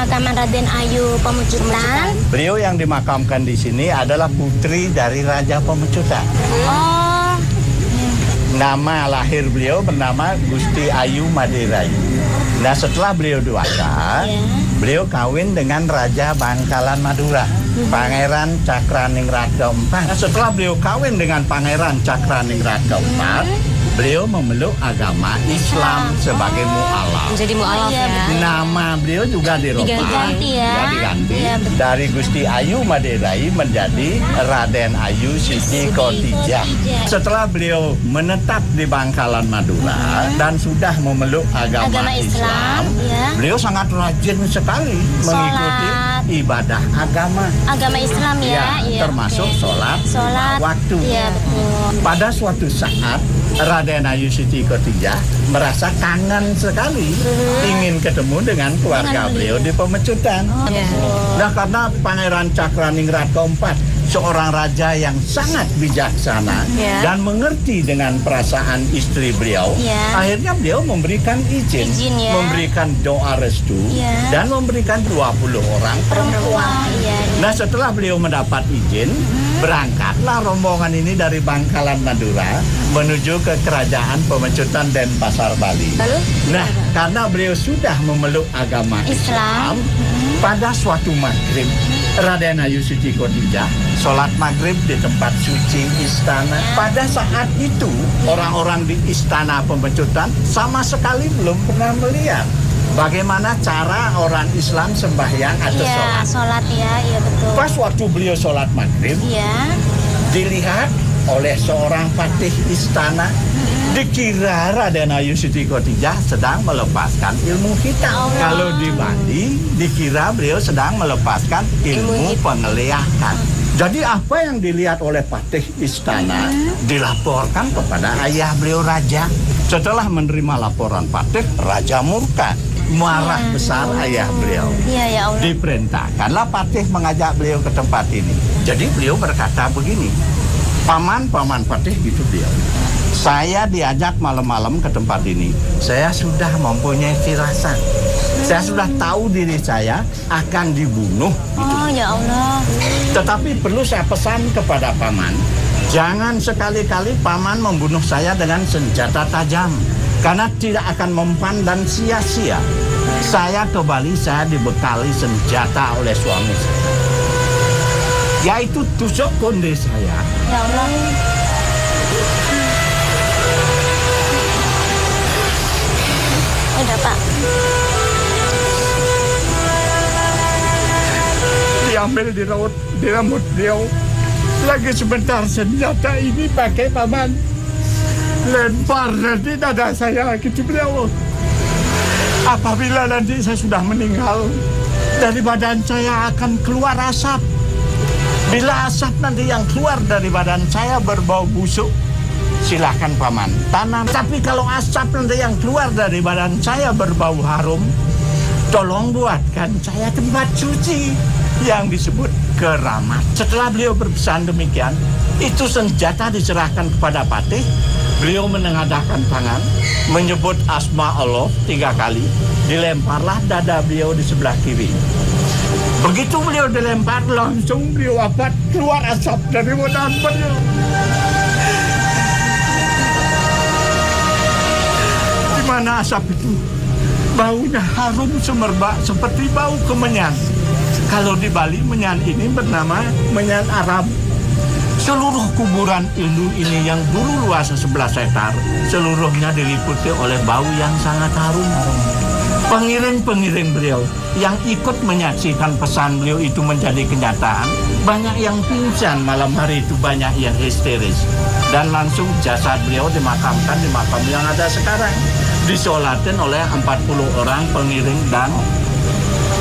pemakaman Raden Ayu Pemecutan. Beliau yang dimakamkan di sini adalah putri dari Raja Pemecutan. Oh. Nama lahir beliau bernama Gusti Ayu Madirayu. Nah, setelah beliau dewasa, beliau kawin dengan Raja Bangkalan Madura, Pangeran Cakraningrat keempat. Nah, setelah beliau kawin dengan Pangeran Cakraningrat keempat, beliau memeluk agama Islam sebagai mu'alaf. Jadi mu'alaf ya. Nama beliau juga dirubah. Diganti ya. Diganti. Ya, Dari Gusti Ayu Madirayu menjadi Raden Ayu Siti Khotijah. Setelah beliau menetap di Bangkalan Madura dan sudah memeluk agama Islam, beliau sangat rajin sekali mengikuti ibadah agama. Agama Islam ya. Termasuk sholat waktu. Iya, betul. Pada suatu saat Raden Ayu Siti Khotijah merasa kangen sekali ingin ketemu dengan keluarga beliau di Pemecutan. Nah, karena Pangeran Cakraningrat keempat seorang raja yang sangat bijaksana dan mengerti dengan perasaan istri beliau, akhirnya beliau memberikan izin memberikan doa restu dan memberikan 20 orang perempuan. Nah, setelah beliau mendapat izin, berangkatlah rombongan ini dari Bangkalan Madura menuju ke Kerajaan Pemecutan Denpasar, Bali. Nah, karena beliau sudah memeluk agama Islam, pada suatu maghrib, Raden Ayu Siti Khotijah sholat maghrib di tempat suci istana. Pada saat itu, orang-orang di istana Pemecutan sama sekali belum pernah melihat bagaimana cara orang Islam sembahyang atau sholat. Sholat ya, iya betul. Pas waktu beliau sholat maghrib, dilihat oleh seorang patih istana, dikira Raden Ayu Siti Khotijah sedang melepaskan ilmu hitam. Kalau di Bali, dikira beliau sedang melepaskan ilmu pengeliakan. Jadi apa yang dilihat oleh patih istana dilaporkan kepada ayah beliau raja. Setelah menerima laporan patih, raja murka. Marah besar ayah beliau. Ya Allah. Diperintahkanlah patih mengajak beliau ke tempat ini. Jadi beliau berkata begini, Paman patih gitu beliau. Saya diajak malam-malam ke tempat ini. Saya sudah mempunyai firasat. Saya sudah tahu diri saya akan dibunuh. Oh ya Allah. Tetapi perlu saya pesan kepada Paman, jangan sekali-kali Paman membunuh saya dengan senjata tajam, karena tidak akan mempan dan sia-sia. Saya ke Bali, saya dibekali senjata oleh suami saya, yaitu tusuk konde saya. Ya Allah. Udah Pak. Diambil di rambut beliau. Lagi sebentar senjata ini pakai Paman lempar nanti dada saya gitu beliau. Apabila nanti saya sudah meninggal, dari badan saya akan keluar asap. Bila asap nanti yang keluar dari badan saya berbau busuk, silakan Paman tanam. Tapi kalau asap nanti yang keluar dari badan saya berbau harum, tolong buatkan saya tempat suci yang disebut keramat. Setelah beliau berpesan demikian, itu senjata diserahkan kepada patih. Beliau menengadahkan tangan, menyebut asma Allah 3 kali, dilemparlah dada beliau di sebelah kiri. Begitu beliau dilempar, langsung beliau wafat, keluar asap dari badan beliau. Di mana asap itu? Baunya harum semerbak seperti bau kemenyan. Kalau di Bali, menyan ini bernama menyan Arab. Seluruh kuburan Hindu ini yang dulu luas 11 hektar, seluruhnya diliputi oleh bau yang sangat harum. Pengiring-pengiring beliau yang ikut menyaksikan pesan beliau itu menjadi kenyataan, banyak yang pingsan malam hari itu, banyak yang histeris. Dan langsung jasad beliau dimakamkan di makam yang ada sekarang. Disolatin oleh 40 orang pengiring dan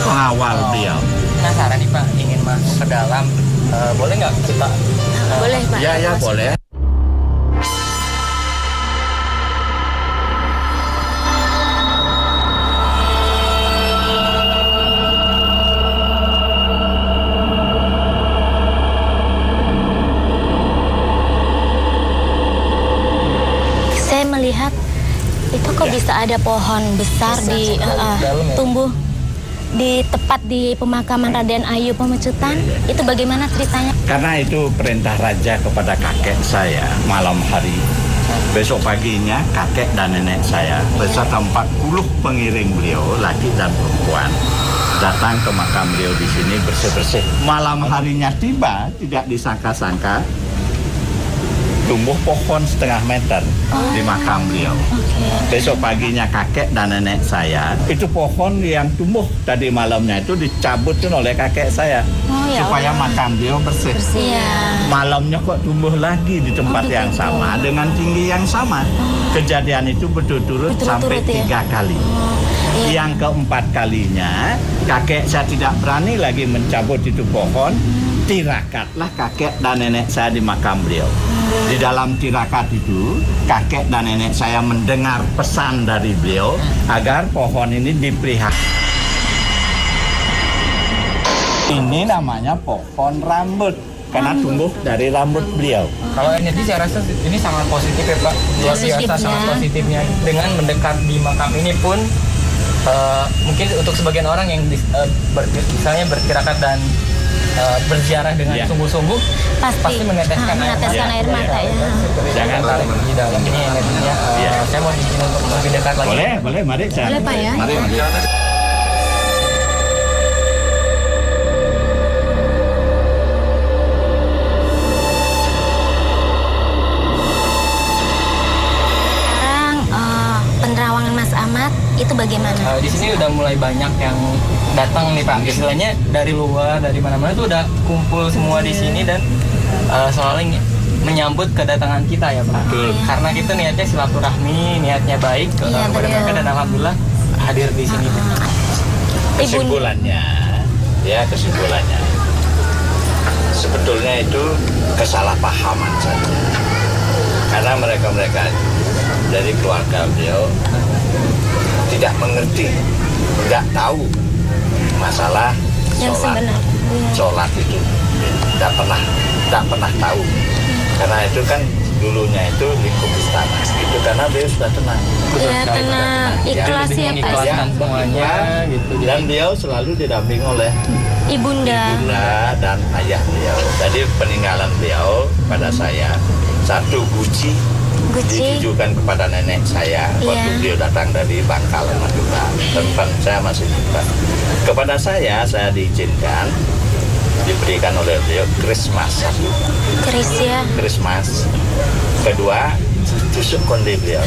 pengawal beliau. Penasaran nih Pak, ingin masuk ke dalam. Boleh nggak kita? Boleh Pak. Ya boleh. Saya melihat itu kok bisa ada pohon besar di dalam ya? tumbuh tepat di pemakaman Raden Ayu Pemecutan. Itu bagaimana ceritanya? Karena itu perintah raja kepada kakek saya malam hari. Besok paginya kakek dan nenek saya beserta 40 pengiring beliau, laki dan perempuan, datang ke makam beliau di sini bersih-bersih. Malam harinya tiba, tidak disangka-sangka tumbuh pohon setengah meter di makam beliau. Besok paginya kakek dan nenek saya, itu pohon yang tumbuh tadi malamnya itu dicabutin oleh kakek saya supaya makam beliau bersih. Malamnya kok tumbuh lagi di tempat yang sama dengan tinggi yang sama. Kejadian itu berturut-turut sampai 3 kali. Yang keempat kalinya kakek saya tidak berani lagi mencabut itu pohon. Tirakatlah kakek dan nenek saya di makam beliau. Di dalam tirakat itu, kakek dan nenek saya mendengar pesan dari beliau agar pohon ini dipelihara. Ini namanya pohon rambut karena tumbuh dari rambut beliau. Kalau energi saya rasa ini sangat positif ya Pak. Luar biasa sangat positifnya. Dengan mendekat di makam ini pun mungkin untuk sebagian orang yang misalnya bertirakat dan berziarah dengan sungguh-sungguh pasti meneteskan air mata ya. Jangan tarik di dalam ini energinya. Saya mau izin untuk lebih dekat lagi. Boleh, mari. Boleh Pak ya. Mari. Penerawangan Mas Ahmad itu bagaimana? Di sini udah mulai banyak yang datang nih Pak. Istilahnya dari luar, dari mana-mana tuh udah kumpul semua di sini dan selalu menyambut kedatangan kita ya Pak. Karena kita niatnya silaturahmi, niatnya baik kepada mereka dan alhamdulillah hadir di sini. Kesimpulannya, sebetulnya itu kesalahpahaman saja. Karena mereka dari keluarga beliau tidak mengerti, tidak tahu masalah sholat itu, tidak pernah tahu. Karena itu kan dulunya itu lingkup istana, itu karena beliau sudah tenang. Tenang, ikhlas ya Pak. Semuanya gitu. Dan beliau selalu didampingi oleh ibunda dan ayah beliau. Jadi peninggalan beliau pada saya satu guci ditujukan kepada nenek saya waktu beliau datang dari Bangkalan Madura. Tempat saya masih lupa. Kepada saya diizinkan diberikan oleh beliau Christmas satu. Christmas. Kedua tusuk konde beliau.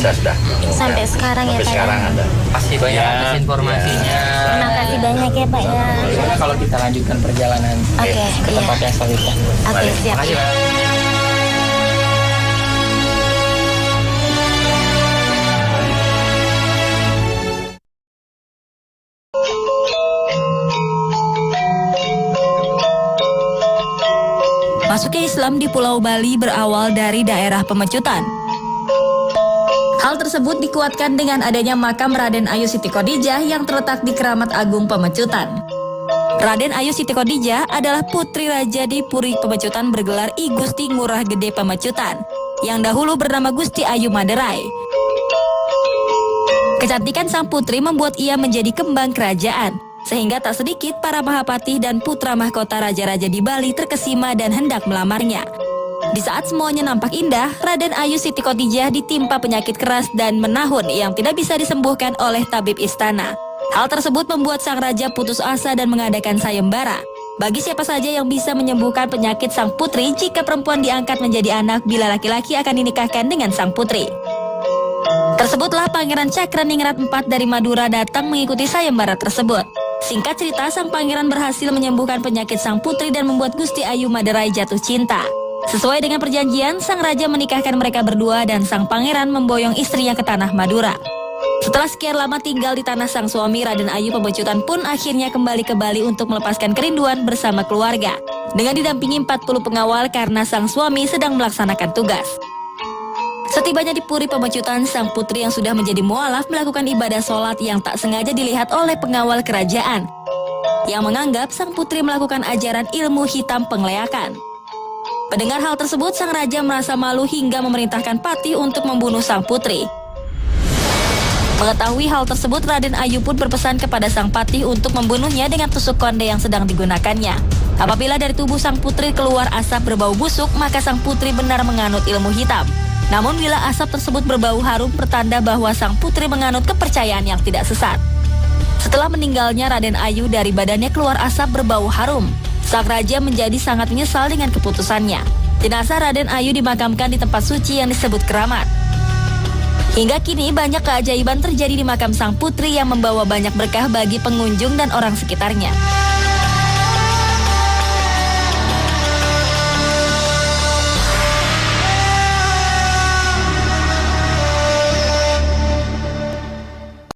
Saya sudah sampai sekarang ya Pak. Sampai sekarang ada. Pasti banyak atas informasinya. Terima kasih banyak ya Pak ya. Kalau kita lanjutkan perjalanan ke tempat yang selanjutnya. Oke, siap. Makasih Pak. Masuknya Islam di Pulau Bali berawal dari daerah Pemecutan. Hal tersebut dikuatkan dengan adanya makam Raden Ayu Siti Khadijah yang terletak di Keramat Agung Pemecutan. Raden Ayu Siti Khadijah adalah putri raja di Puri Pemecutan bergelar I Gusti Ngurah Gede Pemecutan, yang dahulu bernama Gusti Ayu Maderai. Kecantikan sang putri membuat ia menjadi kembang kerajaan, sehingga tak sedikit para mahapati dan putra mahkota raja-raja di Bali terkesima dan hendak melamarnya. Di saat semuanya nampak indah, Raden Ayu Siti Khadijah ditimpa penyakit keras dan menahun yang tidak bisa disembuhkan oleh tabib istana. Hal tersebut membuat sang raja putus asa dan mengadakan sayembara bagi siapa saja yang bisa menyembuhkan penyakit sang putri jika perempuan diangkat menjadi anak bila laki-laki akan dinikahkan dengan sang putri. Tersebutlah Pangeran Cakraningrat IV dari Madura datang mengikuti sayembara tersebut. Singkat cerita, sang pangeran berhasil menyembuhkan penyakit sang putri dan membuat Gusti Ayu Maderai jatuh cinta. Sesuai dengan perjanjian, sang raja menikahkan mereka berdua dan sang pangeran memboyong istrinya ke tanah Madura. Setelah sekian lama tinggal di tanah sang suami, Raden Ayu Pemecutan pun akhirnya kembali ke Bali untuk melepaskan kerinduan bersama keluarga, dengan didampingi 40 pengawal karena sang suami sedang melaksanakan tugas. Setibanya di Puri Pemecutan, sang putri yang sudah menjadi mualaf melakukan ibadah sholat yang tak sengaja dilihat oleh pengawal kerajaan, yang menganggap sang putri melakukan ajaran ilmu hitam pengleakan. Mendengar hal tersebut, sang raja merasa malu hingga memerintahkan Patih untuk membunuh sang putri. Mengetahui hal tersebut, Raden Ayu pun berpesan kepada sang patih untuk membunuhnya dengan tusuk konde yang sedang digunakannya. Apabila dari tubuh sang putri keluar asap berbau busuk, maka sang putri benar menganut ilmu hitam. Namun bila asap tersebut berbau harum, pertanda bahwa sang putri menganut kepercayaan yang tidak sesat. Setelah meninggalnya Raden Ayu, dari badannya keluar asap berbau harum. Sang raja menjadi sangat menyesal dengan keputusannya. Jenazah Raden Ayu dimakamkan di tempat suci yang disebut keramat. Hingga kini banyak keajaiban terjadi di makam sang putri yang membawa banyak berkah bagi pengunjung dan orang sekitarnya.